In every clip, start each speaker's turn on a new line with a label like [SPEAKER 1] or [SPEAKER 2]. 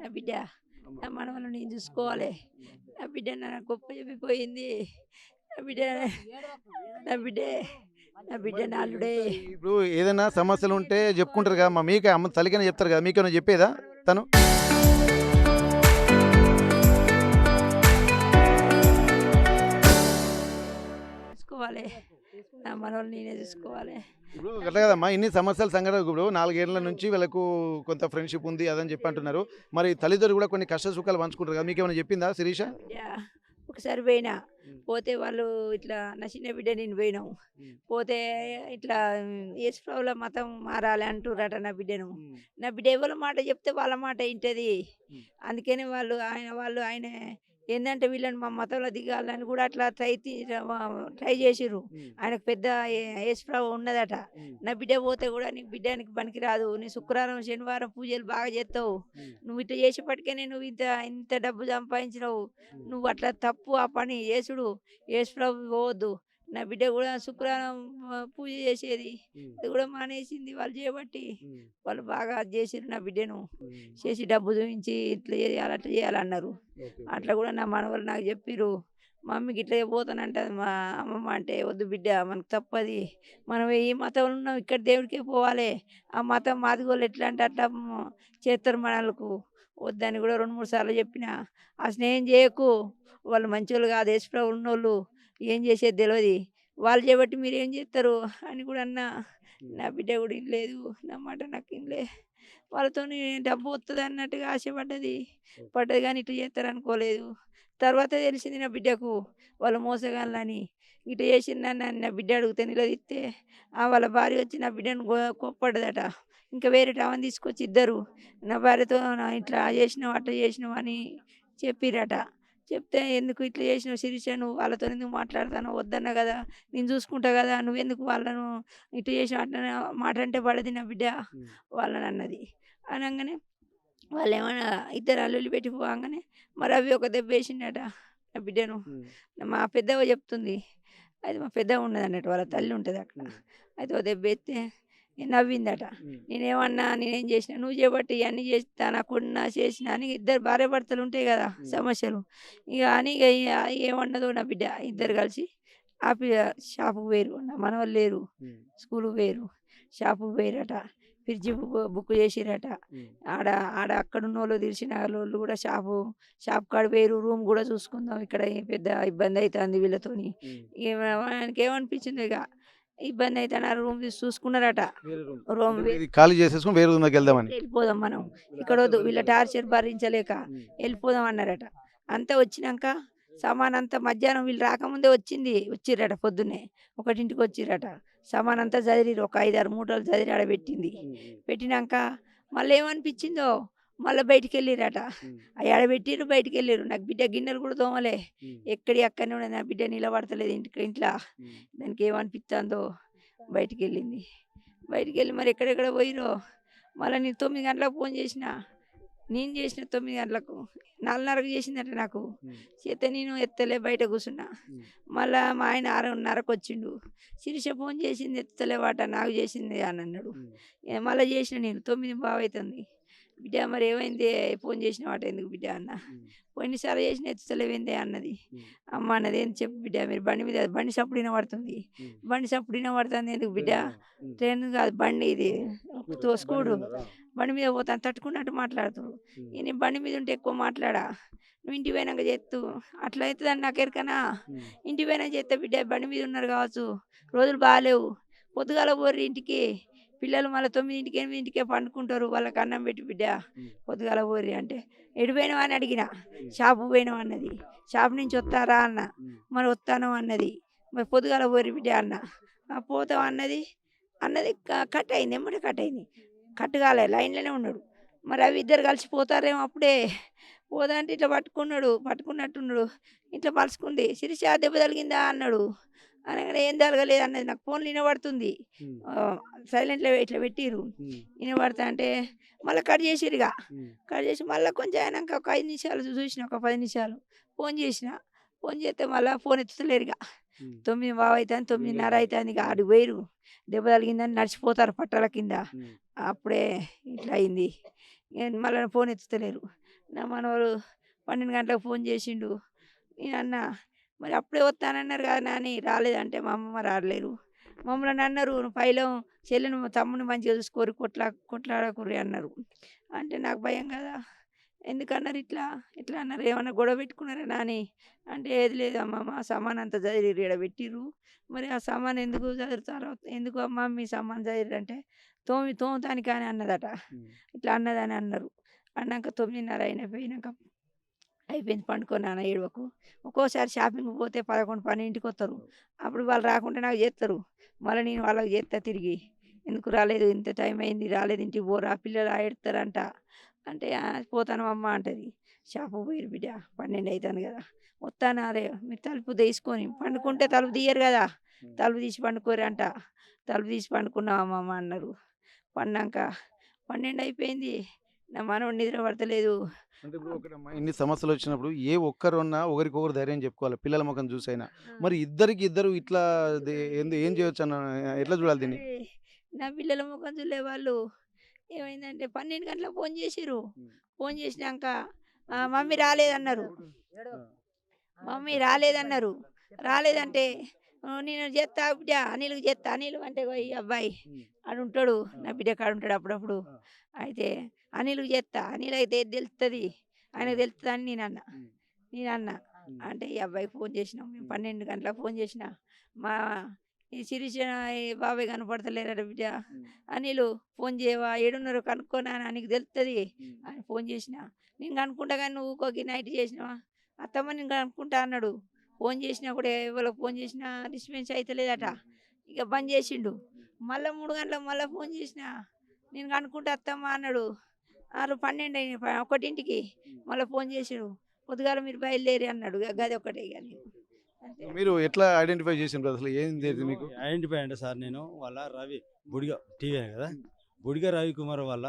[SPEAKER 1] నా బిడ్డ, నా మనవలను నేను చూసుకోవాలి. నా బిడ్డ నా గొప్ప చెప్పిపోయింది. నా బిడ్డ నా బిడ్డే నా బిడ్డ నా అల్లుడే.
[SPEAKER 2] ఇప్పుడు ఏదైనా సమస్యలు ఉంటే చెప్పుకుంటారు కదా, మీకే అమ్మ తల్లికైనా చెప్తారు కదా, మీకేమైనా చెప్పేదా తను?
[SPEAKER 1] చూసుకోవాలి. నా మనవలు నేనే చూసుకోవాలి.
[SPEAKER 2] ఇప్పుడు అట్లా కదమ్మా, ఇన్ని సమస్యల సంఘటన ఇప్పుడు 4 ఏళ్ల నుంచి వీళ్ళకు కొంత ఫ్రెండ్షిప్ ఉంది అదని చెప్పి అంటున్నారు. మరి తల్లిదండ్రులు కూడా కొన్ని కష్ట సుఖాలు పంచుకుంటారు కదా, మీకేమైనా చెప్పిందా శిరీష?
[SPEAKER 1] బిడ్డ ఒకసారి పోయినా, పోతే వాళ్ళు ఇట్లా నా చిన్న బిడ్డ నేను పోయినాం. పోతే ఇట్లా యేసుప్రభుల మతం మారాలి అంటుర్రట నా బిడ్డను. నా బిడ్డ ఎవరి మాట చెప్తే వాళ్ళ మాట వింటది. అందుకని ఆయన ఏందంటే వీళ్ళని మా మతంలో దిగాలని కూడా అట్లా ట్రై చేసిర్రు. ఆయనకు పెద్ద యేసుప్రభు ఉన్నదట. నా బిడ్డ పోతే కూడా నీకు బిడ్డానికి పనికిరాదు, నీ శుక్రవారం శనివారం పూజలు బాగా చేస్తావు, నువ్వు ఇట్లా చేసేపటికనే నువ్వు ఇంత ఇంత డబ్బు సంపాదించినావు, నువ్వు అట్లా తప్పు ఆ పని చేసుడు, యేసుప్రభు పోవద్దు. నా బిడ్డ కూడా శుక్రవారం పూజ చేసేది, అది కూడా మానేసింది వాళ్ళు చేయబట్టి. వాళ్ళు బాగా అది చేసిర్రు నా బిడ్డను, చేసి డబ్బు చూపించి ఇట్లా చేయాలి అట్లా చేయాలన్నారు. అట్లా కూడా నా మనవలు నాకు చెప్పిర్రు, మమ్మీకి ఇట్లా పోతానంటది మా అమ్మమ్మ. అంటే వద్దు బిడ్డ, మనకు తప్పది, మనం ఈ మతంలో ఉన్నాం, ఇక్కడ దేవుడికే పోవాలి, ఆ మతం మాదిగోళ్ళు ఎట్లా అంటే అట్లా చేస్తారు మనలకు, వద్దని కూడా 2-3 సార్లు చెప్పిన. ఆ స్నేహం చేయకు, వాళ్ళు మంచోళ్ళు కాదు, యేసుప్రభు ఉన్నోళ్ళు, ఏం చేసేది తెలియదు, వాళ్ళు చేయబట్టి మీరు ఏం చేస్తారు అని కూడా అన్నా. నా బిడ్డ కూడా ఇనలేదు, నా మాట నాకు ఇనలే. వాళ్ళతోని డబ్బు వస్తుంది అన్నట్టుగా ఆశపడ్డది, పడ్డది కానీ ఇట్లా చేస్తారు అనుకోలేదు. తర్వాత తెలిసింది నా బిడ్డకు వాళ్ళు మోసగాళ్ళని. ఇట్లా చేసిందని నా బిడ్డ అడిగితే నిలదీస్తే వాళ్ళ భార్య వచ్చి నా బిడ్డను కోప్పడ్డదట. ఇంకా వేరే ఆమెను తీసుకొచ్చి ఇద్దరు నా భార్యతో ఇట్లా చేసినావు అట్లా చేసినావు అని చెప్పిరట. చెప్తే ఎందుకు ఇట్లా చేసినావు శిరీష, నువ్వు వాళ్ళతో ఎందుకు మాట్లాడతాను, వద్దన్నా కదా, నేను చూసుకుంటా కదా, నువ్వెందుకు వాళ్ళను ఇట్లా చేసినావు అట్లా మాట అంటే పడది నా బిడ్డ వాళ్ళని అన్నది. అనగానే వాళ్ళు ఏమన్నా ఇద్దరు అల్లుళ్ళు పెట్టి పోగానే మరి అవి ఒక దెబ్బ వేసిండట నా బిడ్డను. మా పెద్దవ చెప్తుంది, అది మా పెద్దవ ఉన్నది అన్నట్టు, వాళ్ళ తల్లి ఉంటుంది అక్కడ. అయితే ఒక దెబ్బ ఎత్తే నవ్విందట. నేనేమన్నా, నేనేం చేసినా, నువ్వు చేయబట్టి ఇవన్నీ చేస్తా, నాకున్నా చేసిన అని ఇద్దరు భార్య భర్తలు ఉంటాయి కదా సమస్యలు. ఇక అని ఏమన్నదో నా బిడ్డ, ఇద్దరు కలిసి షాపుకు వేరు, నా మనవాళ్ళు లేరు, స్కూల్కి వేరు, షాపుకు వేరట, ఫ్రిడ్జ్ బుక్ చేసిరట. ఆడ ఆడ అక్కడ ఉన్న వాళ్ళు తెలిసిన వాళ్ళు కూడా షాప్ కాడ వేరు, రూమ్ కూడా చూసుకుందాం, ఇక్కడ పెద్ద ఇబ్బంది అవుతుంది వీళ్ళతోని. ఆయనకి ఏమనిపించింది, ఇక ఇబ్బంది అయితే రూమ్ తీసి చూసుకున్నారట. రూమ్
[SPEAKER 2] ఖాళీ చేసేసుకుని వేరే రూమ్కి వెళ్దామని,
[SPEAKER 1] వెళ్ళిపోదాం మనం, ఇక్కడ వద్దు, వీళ్ళ టార్చర్ భరించలేక వెళ్ళిపోదాం అన్నారట. అంతా వచ్చినాక సామాన్ అంతా మధ్యాహ్నం వీళ్ళు రాకముందే వచ్చిర్రట, పొద్దున్నే 1ంటికి వచ్చిర్రట. సామాన్ అంతా చదిరిరు, ఒక 5-6 మూటలు చదిరి ఆడ పెట్టింది. పెట్టినాక మళ్ళీ ఏమనిపించిందో మళ్ళీ బయటికి వెళ్ళిరట. అవి ఆడ పెట్టిర్రు, బయటికి వెళ్ళిర్రు. నాకు బిడ్డ గిన్నెలు కూడా తోమలే, ఎక్కడి అక్కడనే ఉన్నది, నా బిడ్డ నిలబడతలేదు ఇంట్లో. దానికి ఏమనిపిస్తుందో బయటికి వెళ్ళింది. బయటికి వెళ్ళి మరి ఎక్కడెక్కడ పోయిరో మళ్ళీ నేను 9 గంటలకు ఫోన్ చేసిన. నేను చేసిన 9 గంటలకు, 4:30కు చేసిందట నాకు. చేస్తే నేను ఎత్తలే, బయట కూర్చున్నా. మళ్ళీ మా ఆయన 6:30కు వచ్చిండు. శిరీష ఫోన్ చేసింది, ఎత్తలేవాట, నాకు చేసింది అని అన్నాడు. మళ్ళీ చేసిన నేను 9:15 అవుతుంది. బిడ్డ మరి ఏమైంది, ఫోన్ చేసిన వాట ఎందుకు బిడ్డ అన్న. పోయినసారి చేసిన ఎత్తలేవేందే అన్నది. అమ్మ అన్నది, ఏం చెప్పు బిడ్డ, మీరు బండి సప్పుడు వినబడుతుంది, బండి సప్పుడు వినబడుతుంది ఎందుకు బిడ్డ, ట్రైన్ కాదు బండి, ఇది తోసుకుడు, బండి మీద పోతాను తట్టుకున్నట్టు మాట్లాడుతాడు. నేను బండి మీద ఉంటే ఎక్కువ మాట్లాడా, నువ్వు ఇంటికి పోయినాక చేస్తూ అట్లా అవుతుందని నాకు ఎరకనా. ఇంటికి పోయినా చేస్తే బిడ్డ బండి మీద ఉన్నారు కావచ్చు, రోజులు బాగాలేవు, పొద్దుగాల పోర్రి ఇంటికి, పిల్లలు మళ్ళీ 9ంటికి 8ంటికే పండుకుంటారు, వాళ్ళకి అన్నం పెట్టి బిడ్డ పొద్దుగాల పోర్రి అంటే, ఎటు పోయినావు అని అడిగిన. షాపు పోయినావు అన్నది. షాప్ నుంచి వస్తారా అన్న, మరి వస్తాను అన్నది. మరి పొద్దుగాల పోర్రి బిడ్డ అన్న, పోతాం అన్నది. కట్ అయింది, ఎమ్మటే కట్ అయింది, కట్ కాలే, లైన్లోనే ఉన్నాడు. మరి అవి ఇద్దరు కలిసి పోతారేమో అప్పుడే. పోదా అంటే ఇట్లా పట్టుకున్నట్టున్నాడు, ఇట్లా పలుచుకుంది. శిరీష దెబ్బ తగిలిందా అన్నాడు. అనగానే ఏం తగలేదు అన్నది. నాకు ఫోన్లు వినబడుతుంది, సైలెంట్లో ఇట్లా పెట్టిర్రు, వినబడతా అంటే మళ్ళీ కట్ చేసిర్రు. ఇక కట్ చేసి మళ్ళీ కొంచెం అయినాక ఒక 5 నిమిషాలు చూసిన, ఒక 10 నిమిషాలు ఫోన్ చేసిన. ఫోన్ చేస్తే మళ్ళీ ఫోన్ ఎత్తుతలేరు. ఇక 9:15 అవుతుంది, 9:30 అవుతుంది. ఇక ఆడికి పోయిరు, దెబ్బ తగిలిందని నడిచిపోతారు పట్టాల కింద. అప్పుడే ఇట్లా అయింది. మళ్ళీ ఫోన్ ఎత్తుతలేరు. నా మనవడు 12 గంటలకు ఫోన్ చేసిండు. నేనన్నా, "మరి అప్పుడే వస్తానన్నారు కదా నాని రాలేదంటే" మా అమ్మమ్మ రాలేరు. మమ్మల్ని అన్నారు, "నువ్వు పైలం చెల్లిని తమ్ముడిని మంచిగా చూసుకోరు కొట్లాడకుర్రి" అన్నారు. అంటే నాకు భయం కదా. ఎందుకన్నారు ఇట్లా? ఇట్లా అన్నారు. "ఏమన్నా గొడవ పెట్టుకున్నారా నాని?" అంటే, "ఏది లేదు అమ్మమ్మ సామాన్ అంతా చదిరి ఈడ పెట్టిర్రు. మరి ఆ సామాన్ ఎందుకు చదురుతారో ఎందుకు అమ్మ మీ సామాన్ చదిరిరంటే" తోముతానికి అని అన్నదట. ఇట్లా అన్నదని అన్నారు. అన్నాక 9:30 అయిపోయినాక అయిపోయింది పండుకో నాన్న ఏడవకు. ఒక్కోసారి షాపింగ్‌కి పోతే 11, 12కి వస్తారు. అప్పుడు వాళ్ళు రాకుంటే నాకు చేస్తారు. మళ్ళీ నేను వాళ్ళకి చేస్తా తిరిగి. "ఎందుకు రాలేదు? ఇంత టైం అయింది రాలేదు ఇంటికి పోరా పిల్లలు ఏడుస్తారంట." అంటే, "ఆ! పోతాను అమ్మ" అంటది. "షాపుకి పోయిర్రు బిడ్డ 12 అయితాంది కదా! వత్తానారే మీరు తలుపు తీసుకొని పండుకుంటే తలుపు తీయరు కదా! తలుపు తీసి పండుకోర్రి" అంట. తలుపు తీసి పండుకున్నాం అమ్మమ్మ అన్నారు. పన్నాక 12 అయిపోయింది. నా మనవడు నిద్ర పడతలేదు.
[SPEAKER 2] అంటే ఇప్పుడు ఒకటమ్మా ఇన్ని సమస్యలు వచ్చినప్పుడు ఏ ఒక్కరున్నా ఒకరికొకరు ధైర్యం చెప్పుకోవాలి పిల్లల ముఖం చూసైనా. మరి ఇద్దరికి ఇద్దరు ఇట్లా ఏం చేయొచ్చన్న ఎట్లా చూడాలి దీన్ని?
[SPEAKER 1] అంటే నా పిల్లల ముఖం చూడలే వాళ్ళు. ఏమైందంటే 12 గంటలకు ఫోన్ చేసిర్రు. ఫోన్ చేసినాక మమ్మీ రాలేదన్నారు. మమ్మీ రాలేదన్నారు. రాలేదంటే నేను చేస్తా బిడ్డ అనిల్‌కి చేస్తా. అనిల్ అంటే ఈ అబ్బాయి ఆడుంటాడు. నా బిడ్డ కాడుంటాడు అప్పుడప్పుడు. అయితే అనిల్‌కి చేస్తా. అనిల్ అయితే ఏది తెలుస్తది. ఆయనకు తెలుస్తదని నేనన్నా. అంటే ఈ అబ్బాయికి ఫోన్ చేసినాం మేము 12 గంటలకు ఫోన్ చేసినా. మా ఈ శిరీష ఈ బాబాయ్ కనపడతలేరట బిడ్డ. అనిలు ఫోన్ చేయవా? ఏడున్నారో కనుక్కో నాన్న నీకు తెలుస్తది అని ఫోన్ చేసినా. నేను కనుక్కుంటా కానీ నువ్వు ఊకోకి నైట్ చేసినావా? అత్తమ్మ నేను కనుక్కుంటా అన్నాడు. ఫోన్ చేసినా కూడా ఎవరికి ఫోన్ చేసినా డిస్టర్బెన్స్ అయితలేదట. ఇక బంద్ చేసిండు. మళ్ళా 3 గంటలకు మళ్ళా ఫోన్ చేసినా. నేను కనుక్కుంటా అత్తమ్మ అన్నాడు. 12 అయింది 1కి మళ్ళా ఫోన్ చేసిండు. పొద్దుగాల మీరు బయలుదేరి అన్నాడు. గది ఒక్కటే ఇక నేను. అంతే.
[SPEAKER 2] మీరు ఎట్లా ఐడెంటిఫై చేసిండ్రు అసలు ఏం తెలియదు మీకు?
[SPEAKER 3] ఐడెంటిఫై అంటే సార్ నేను వాళ్ళ రవి బుడిగ టీవీ కదా బుడిగ రవికుమార్ వాళ్ళ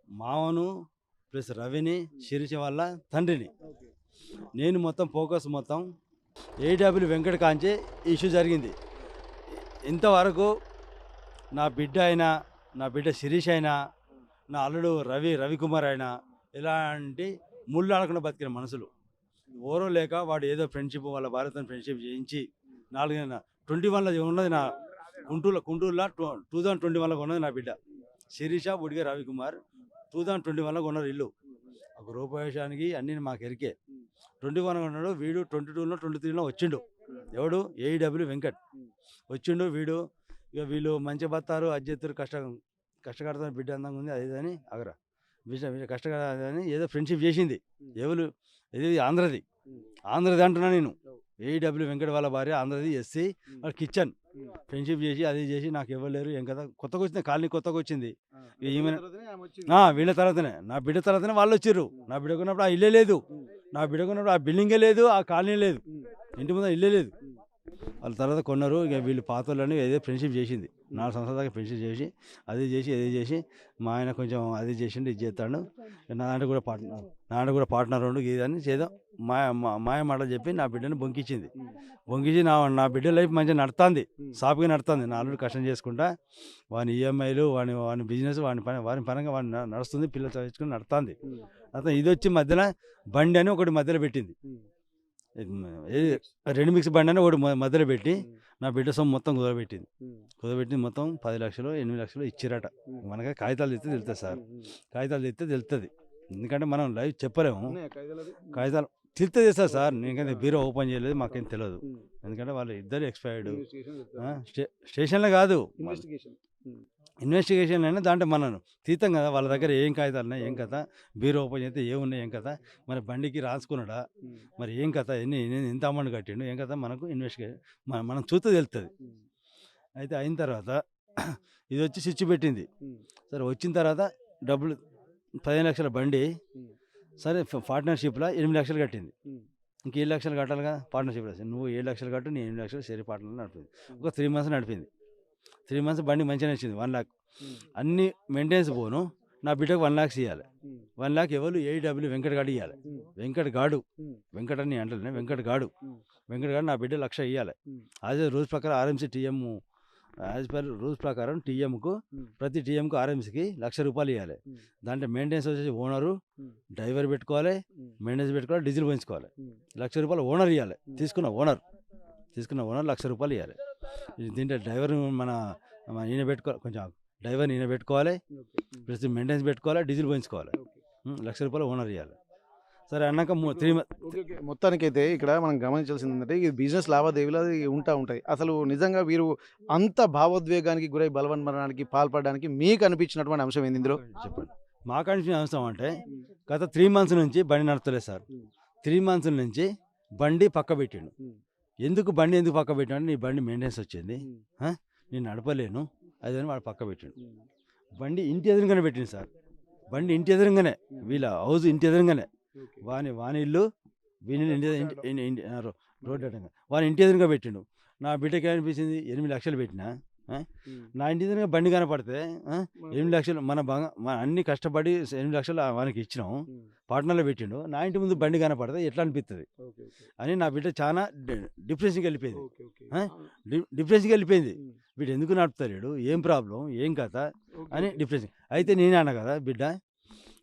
[SPEAKER 3] మామను ప్లస్ రవిని శిరీష వాళ్ళ తండ్రిని. నేను మొత్తం ఫోకస్ మొత్తం ఏడబ్ల్యూ వెంకట కాంచే ఇష్యూ జరిగింది. ఇంతవరకు నా బిడ్డ అయినా నా బిడ్డ శిరీష అయినా నా అల్లుడు రవికుమార్ అయినా ఎలాంటి ముళ్ళు ఆడకుండా బతికిన మనుషులు ఓరో లేక వాడు ఏదో ఫ్రెండ్షిప్ వాళ్ళ భార్యతో ఫ్రెండ్షిప్ చేయించి 21లో ఉన్నది నా కుంటూరులో 2021లో ఉన్నది నా బిడ్డ శిరీష బుడిగ రవికుమార్. 2021లో కొన్నారు ఇల్లు. ఒక రూపవేశానికి అన్నీ మాకు ఎరికే. 21 ఉన్నాడు వీడు. 22లో 23లో వచ్చిండు. ఎవడు? ఏడబ్ల్యూ వెంకట్ వచ్చిండు వీడు. ఇక వీళ్ళు మంచిగా బతారు అజ్జెత్తురు కష్టకడతారు బిడ్డ అందంగా ఉంది అది అని అగరా కష్టకడని ఏదో ఫ్రెండ్షిప్ చేసింది. ఎవరు? ఇది ఆంధ్రది అంటున్నా నేను. ఏడబ్ల్యూ వెంకట వాళ్ళ భార్య ఆంధ్రది ఎస్సీ వాళ్ళ కిచెన్ ఫ్రెండ్షిప్ చేసి అది చేసి నాకు ఇవ్వలేరు ఏం కదా. కొత్తగా వచ్చింది కాలనీ కొత్తగా వచ్చింది. ఈమె వీళ్ళ తర్వాతనే నా బిడ్డ తర్వాతనే వాళ్ళు వచ్చిర్రు. నా బిడ్డ కొన్నప్పుడు ఆ ఇల్లే లేదు. నా బిడ్డ కొన్నప్పుడు ఆ బిల్డింగే లేదు, ఆ కాలనీ లేదు, ఇంటి ముందు ఇల్లే లేదు. వాళ్ళ తర్వాత కొన్నారు. ఇక వీళ్ళు పాత వాళ్ళని ఏదో ఫ్రెండ్షిప్ చేసింది. 4 సంవత్సరాల దాకా ఫ్రెండ్షిప్ చేసి అది చేసి మా ఆయన కొంచెం అది చేసిండు ఇది చేస్తాడు. నా దాంట్లో కూడా పార్ట్నర్ ఉండు ఇదని చేద్దాం మాయ మాట చెప్పి నా బిడ్డను బొంకించింది. బొంకించి నా బిడ్డ లైఫ్ మంచిగా నడుతుంది, సాఫీగా నడుతుంది. నా అల్లుడు కష్టం చేసుకుంటా వాని ఈఎంఐలు వాని బిజినెస్ వాని పరంగా వాడిని నడుస్తుంది. పిల్లలు చదివించుకుని నడుతుంది. అతను ఇది వచ్చి మధ్యలో బండి అని ఒకటి మధ్యలో పెట్టింది. రెండు మిక్స్ బండి అని ఒకటి మధ్యలో పెట్టి నా బిడ్డ సొమ్ము మొత్తం కుదరబెట్టి మొత్తం 10 లక్షలు 8 లక్షలు ఇచ్చిరట. మనకి కాగితాలు తెస్తే తెలుస్తుంది సార్. కాగితాలు తెస్తే తెలుస్తుంది. ఎందుకంటే మనం లైవ్ చెప్పలేము. కాగితాలు తెలుస్తుంది సార్. నేనైతే బీరో ఓపెన్ చేయలేదు, మాకేం తెలియదు. ఎందుకంటే వాళ్ళు ఇద్దరు ఎక్స్పైర్డ్. స్టేషన్లో కాదు ఇన్వెస్టిగేషన్ అయినా దాంట్లో మనం తీతాం కదా. వాళ్ళ దగ్గర ఏం కాగితాలు ఉన్నాయి ఏం కథ, బీరో ఓపెన్ చేస్తే ఏమున్నాయి ఏం కథ, మరి బండికి రాసుకున్నాడా, మరి ఏం కథ, ఎంత అమౌంట్ కట్టిండు ఏం కథ, మనకు ఇన్వెస్టిగేషన్ మనం చూస్తే తెలుస్తుంది. అయితే అయిన తర్వాత ఇది వచ్చి స్విచ్ పెట్టింది. సరే వచ్చిన తర్వాత డబ్బులు 15 లక్షల బండి సరే పార్ట్నర్షిప్లో 8 లక్షలు కట్టింది. ఇంక 7 లక్షలు కట్టాలి కదా పార్ట్నర్షిప్లో. నువ్వు 7 లక్షలు కట్టు నేను 8 లక్షలు షేర్ పార్ట్నర్ నడిపింది. ఒక 3 మంత్స్ నడిపింది. 3 మంత్స్ బండి మంచిగా నచ్చింది. 1 లాక్ అన్ని మెయింటెనెన్స్ పోను. నా బిడ్డకు 1 లాక్స్ ఇవ్వాలి. 1 లాక్ ఎవరు? ఏడబ్ల్యూ వెంకట గాడు ఇవ్వాలి. వెంకట అని అంటలే వెంకట గాడు నా బిడ్డ 1 లక్ష ఇవ్వాలి. అదే రోజు ప్రకారం RMC TM as per rules ప్రకారం టీఎంకు ప్రతి టీఎంకు ఆర్ఎంసీకి ₹1,00,000 ఇవ్వాలి. దాంట్లో మెయింటెనెన్స్ వచ్చేసి ఓనరు డ్రైవర్ పెట్టుకోవాలి, మెయింటెనెన్స్ పెట్టుకోవాలి, డీజిల్ పోయించుకోవాలి. ₹1,00,000 ఓనర్ ఇవ్వాలి. తీసుకున్న ఓనర్ ₹1,00,000 ఇవ్వాలి. దీంట్లో డ్రైవర్ మన ఈయన పెట్టుకోవాలి, కొంచెం డ్రైవర్ని ఈయన పెట్టుకోవాలి, ప్లస్ మెయింటెనెన్స్ పెట్టుకోవాలి, డీజిల్ పోయించుకోవాలి. ₹1,00,000 ఓనర్ ఇవ్వాలి. సరే అన్నాక 3 months
[SPEAKER 2] మొత్తానికైతే ఇక్కడ మనం గమనించాల్సింది ఏంటంటే ఇది బిజినెస్ లావాదేవీలు అది ఉంటాయి. అసలు నిజంగా వీరు అంత భావోద్వేగానికి గురై బలవన్మరణానికి పాల్పడడానికి మీకు అనిపించినటువంటి అంశం ఏంది ఇందులో
[SPEAKER 3] చెప్పండి. మాకు అనిపించిన అవసరం అంటే గత 3 months నుంచి బండి నడుపుతలేదు సార్. 3 months నుంచి బండి పక్క పెట్టిండు. ఎందుకు పక్క పెట్టాడు? నీ బండి మెయింటెనెన్స్ వచ్చింది, నేను నడపలేను అదని వాడు పక్క పెట్టిండు. బండి ఇంటి ఎదురుగానే పెట్టిండు సార్. బండి ఇంటి ఎదురుగానే, వీళ్ళ హౌస్ ఇంటి ఎదురుగానే, వాని ఇల్లు వీని రోడ్డు అడ్డంగా వాని ఇంటి ఎదురుగా పెట్టిండు. నా బిడ్డకి అనిపించింది 8 లక్షలు పెట్టినా, నా ఇంటి ఎదురుగా బండి కనపడితే 8 లక్షలు మన అన్ని కష్టపడి 8 లక్షలు వానికి ఇచ్చినాం, పార్ట్నర్లో పెట్టిండు. నా ఇంటి ముందు బండి కనపడితే ఎట్లా అనిపిస్తుంది అని నా బిడ్డ చాలా డిప్రెషన్కి వెళ్ళిపోయింది. వీడు ఎందుకు నడుపుతాడు, ఏం ప్రాబ్లం, ఏం కథ అని డిప్రెషన్. అయితే నేనే అన్నా కదా, బిడ్డ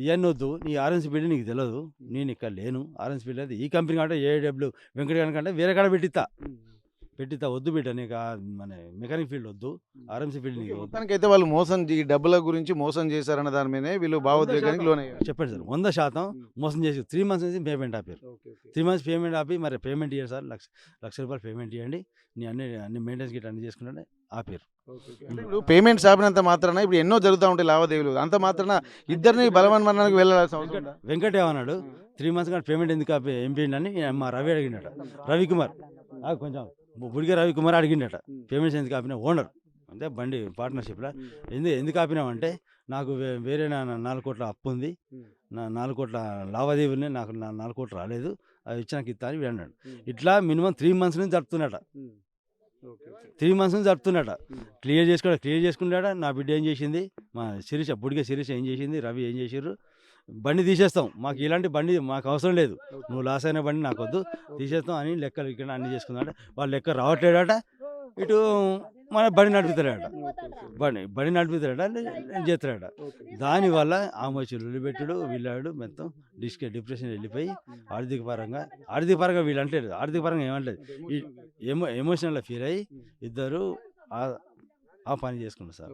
[SPEAKER 3] ఇవన్నీ వద్దు, నీ ఆర్ఎన్సీ బిల్డ్ నీకు తెలియదు, నేను ఇక్కడ లేను, ఆర్ఎన్సీ బిల్డ్ అది ఈ కంపెనీ కంటే ఏడబ్ల్యూ వెంకట కంటే వేరే కాడ పెట్టిస్తా వద్దు బిడ్డ, నీకు మన మెకానిక్ ఫీల్డ్ వద్దు, ఆర్ఎన్సీ ఫీల్డ్ నీకు వద్దు.
[SPEAKER 2] మొత్తానికైతే వాళ్ళు ఈ డబ్బుల గురించి మోసం చేశారన్న దాని మీదే వీళ్ళు భావోద్వేగానికి లోనయ్యారు.
[SPEAKER 3] చెప్పండి సార్, 100% మోసం చేసి 3 months నుంచి పేమెంట్ ఆపారు. 3 months పేమెంట్ ఆపి, మరి పేమెంట్ ఇవ్వండి సార్, ₹1,00,000 పేమెంట్ ఇవ్వండి, నీ అన్ని మెయింటెనెన్స్ గిట్ అన్ని చేసుకుంటే ఆపారు.
[SPEAKER 2] ఇప్పుడు పేమెంట్స్ ఆపినంత మాత్రాన ఇప్పుడు ఎన్నో జరుగుతూ ఉంటాయి లావాదేవీలు, అంత మాత్రాన ఇద్దరిని బలవన్మరణానికి వెళ్ళాల్సిన అవసరం ఉందా?
[SPEAKER 3] వెంకట ఏమన్నాడు, 3 months కానీ పేమెంట్ ఎందుకు ఎంపీండి అని మా రవి అడిగినట. రవికుమార్ కొంచెం బుడిగా రవికుమార్ అడిగిండట, పేమెంట్స్ ఎందుకు ఆపినా ఓనర్ అంటే బండి పార్ట్నర్షిప్లో ఎందుకు ఆపినామంటే, నాకు వేరే 4 కోట్ల అప్పు ఉంది, నా 4 కోట్ల లావాదేవీలు, నాకు 4 కోట్లు రాలేదు, అది ఇచ్చి నాకు ఇస్తా అని అన్నాడు. ఇట్లా మినిమం 3 months నుంచి జరుపుతున్నట. 3 months నుంచి జరుపుతున్నట. క్లియర్ చేసుకున్నాడ. నా బిడ్డ ఏం చేసింది, మా బుడిగా శిరీష ఏం చేసింది, రవి ఏం చేసారు, బండి తీసేస్తాం, మాకు ఇలాంటి బండి మాకు అవసరం లేదు, నువ్వు లాస్ అయిన బండి నాకు వద్దు, తీసేస్తాం అని లెక్కలు ఇక్కడ అన్ని చేసుకున్నాడ. వాళ్ళు లెక్క రావట్లేడట, ఇటు మన బండి నడుపుతాడట, బండి నడుపుతాడట, చేస్తాడట. దానివల్ల ఆమె పెట్టుడు వీళ్ళాడు మొత్తం డిప్రెషన్ వెళ్ళిపోయి ఆర్థిక పరంగా వీళ్ళు అంటలేదు, ఆర్థిక పరంగా ఏమంటలేదు, ఎమోషనల్గా ఫీల్ అయ్యి ఇద్దరు ఆ పని చేసుకున్నారు సార్.